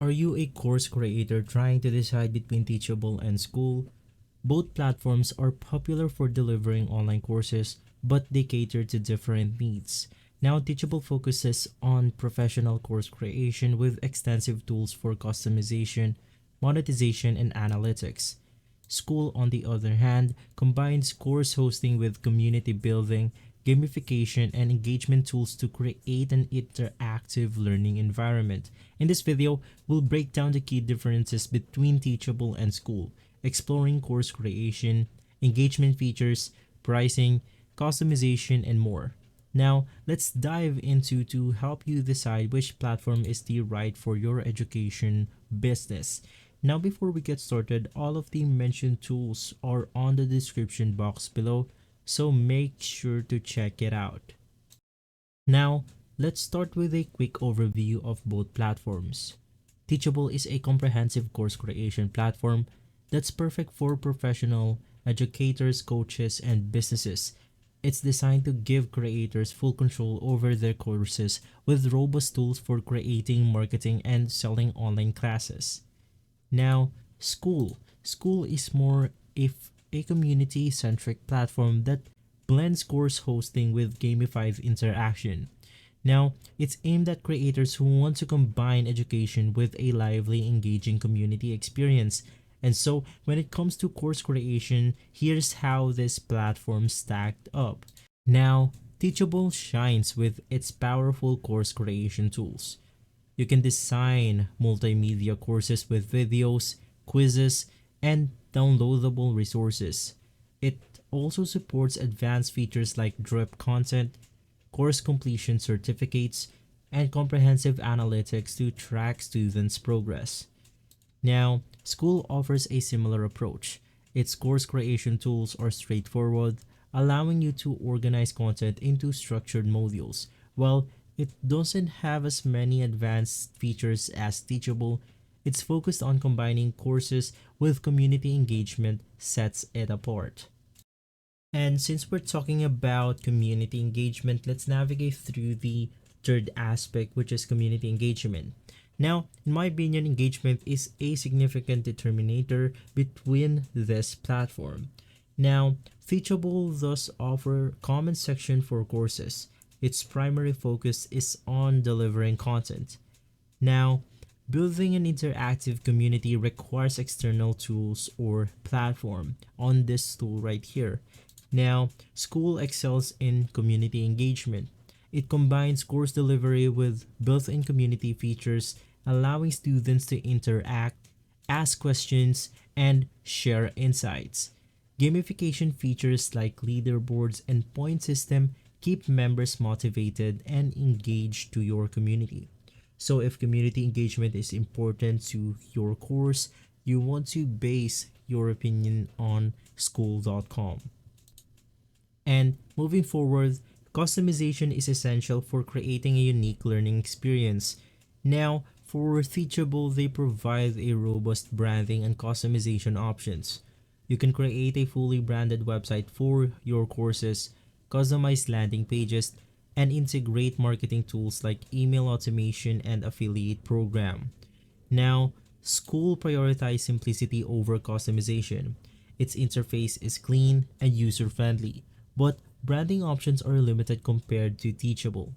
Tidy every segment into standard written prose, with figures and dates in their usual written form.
Are you a course creator trying to decide between Teachable and Skool? Both platforms are popular for delivering online courses, but they cater to different needs. Now, Teachable focuses on professional course creation with extensive tools for customization, monetization, and analytics. Skool, on the other hand, combines course hosting with community building, gamification, and engagement tools to create an interactive learning environment. In this video, we'll break down the key differences between Teachable and Skool, exploring course creation, engagement features, pricing, customization, and more. Now, let's dive into to help you decide which platform is the right for your education business. Now, before we get started, all of the mentioned tools are on the description box below, so make sure to check it out. Now, let's start with a quick overview of both platforms. Teachable is a comprehensive course creation platform that's perfect for professional educators, coaches, and businesses. It's designed to give creators full control over their courses with robust tools for creating, marketing, and selling online classes. Now, Skool. Skool is more if a community-centric platform that blends course hosting with gamified interaction. Now, it's aimed at creators who want to combine education with a lively, engaging community experience. And so, when it comes to course creation, here's how this platform stacked up. Now, Teachable shines with its powerful course creation tools. You can design multimedia courses with videos, quizzes, and downloadable resources. It also supports advanced features like drip content, course completion certificates, and comprehensive analytics to track students' progress. Now, Skool offers a similar approach. Its course creation tools are straightforward, allowing you to organize content into structured modules. While it doesn't have as many advanced features as Teachable, it's focused on combining courses with community engagement sets it apart. And since we're talking about community engagement, let's navigate through the third aspect, which is community engagement. Now, in my opinion, engagement is a significant determinator between this platform. Now, Teachable thus offer comment section for courses. Its primary focus is on delivering content. Now, building an interactive community requires external tools or platform on this tool right here. Now, Skool excels in community engagement. It combines course delivery with built-in community features, allowing students to interact, ask questions, and share insights. Gamification features like leaderboards and point system keep members motivated and engaged to your community. So if community engagement is important to your course, you want to base your opinion on skool.com. And moving forward, customization is essential for creating a unique learning experience. Now, for Teachable, they provide a robust branding and customization options. You can create a fully branded website for your courses, customize landing pages, and integrate marketing tools like email automation and affiliate program. Now, Skool prioritizes simplicity over customization. Its interface is clean and user-friendly, but branding options are limited compared to Teachable.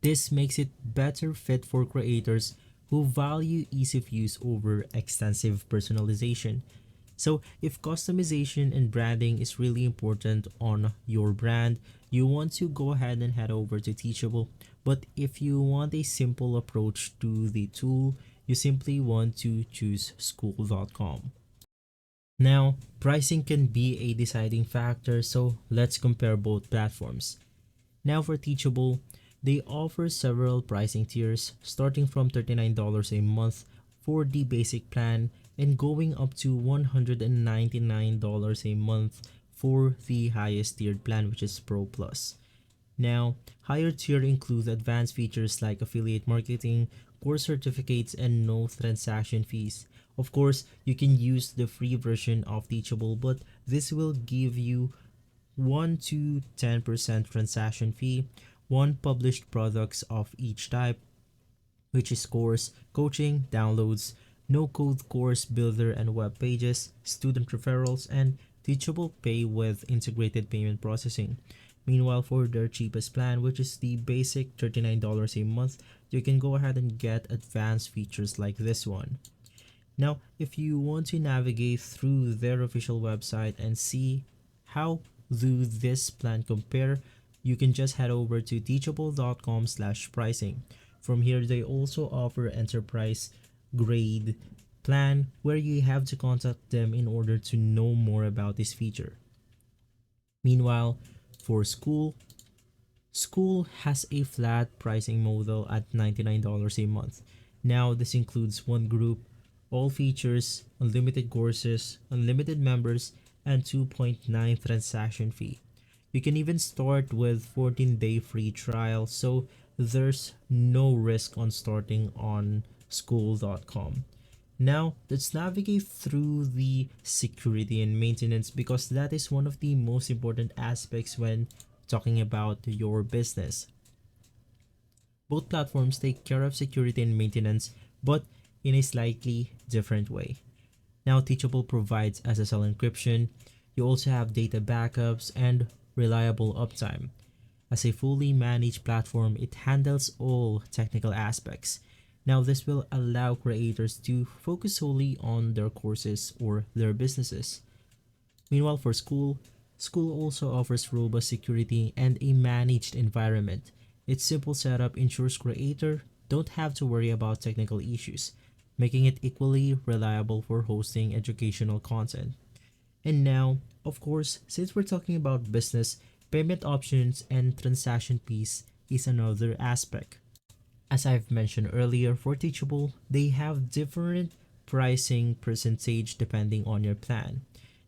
This makes it better fit for creators who value ease of use over extensive personalization. So, if customization and branding is really important on your brand, you want to go ahead and head over to Teachable. But if you want a simple approach to the tool, you simply want to choose skool.com. Now, pricing can be a deciding factor, so let's compare both platforms. Now, for Teachable, they offer several pricing tiers starting from $39 a month for the basic plan and going up to $199 a month for the highest tiered plan, which is Pro Plus. Now, higher tier includes advanced features like affiliate marketing, course certificates, and no transaction fees. Of course, you can use the free version of Teachable, but this will give you 1 to 10% transaction fee, one published products of each type, which is course, coaching, downloads, no code course builder and web pages, student referrals, and Teachable Pay with integrated payment processing. Meanwhile, for their cheapest plan, which is the basic $39 a month, you can go ahead and get advanced features like this one. Now, if you want to navigate through their official website and see how do this plan compare, you can just head over to teachable.com/pricing. From here, they also offer enterprise grade plan where you have to contact them in order to know more about this feature. Meanwhile, for Skool has a flat pricing model at $99 a month. Now, this includes one group, all features, unlimited courses, unlimited members, and 2.9 transaction fee. You can even start with 14-day free trial, so there's no risk on starting on Skool.com. Now, let's navigate through the security and maintenance because that is one of the most important aspects when talking about your business. Both platforms take care of security and maintenance, but in a slightly different way. Now, Teachable provides SSL encryption. You also have data backups and reliable uptime. As a fully managed platform, it handles all technical aspects. Now, this will allow creators to focus solely on their courses or their businesses. Meanwhile, for Skool also offers robust security and a managed environment. Its simple setup ensures creators don't have to worry about technical issues, making it equally reliable for hosting educational content. And now, of course, since we're talking about business, payment options and transaction fees is another aspect. As I've mentioned earlier, for Teachable, they have different pricing percentage depending on your plan.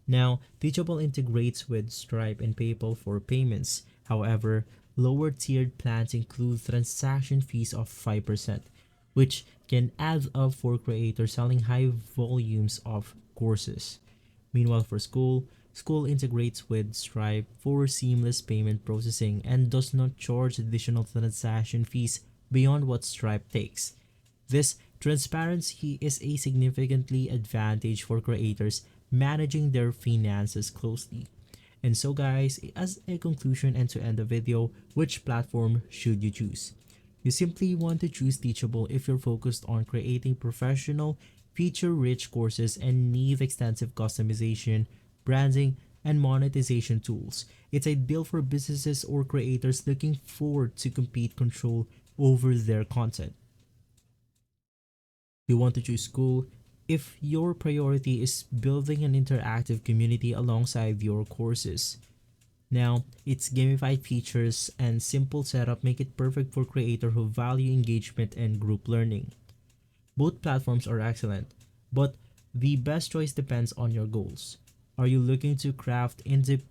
Now, Teachable integrates with Stripe and PayPal for payments. However, lower tiered plans include transaction fees of 5%, which can add up for creators selling high volumes of courses. Meanwhile, for Skool integrates with Stripe for seamless payment processing and does not charge additional transaction fees beyond what Stripe takes. This transparency is a significantly advantage for creators managing their finances closely. And so guys, as a conclusion and to end the video, which platform should you choose? You simply want to choose Teachable if you're focused on creating professional, feature-rich courses and need extensive customization, branding, and monetization tools. It's ideal for businesses or creators looking forward to complete control over their content. You want to choose Skool if your priority is building an interactive community alongside your courses. Now, its gamified features and simple setup make it perfect for creators who value engagement and group learning. Both platforms are excellent, but the best choice depends on your goals. Are you looking to craft in-depth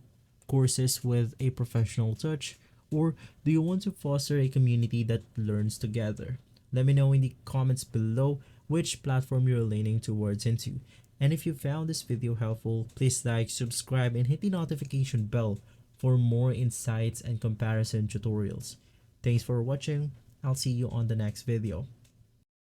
courses with a professional touch, or do you want to foster a community that learns together? Let me know in the comments below which platform you're leaning towards into. And if you found this video helpful, please like, subscribe, and hit the notification bell for more insights and comparison tutorials. Thanks for watching. I'll see you on the next video.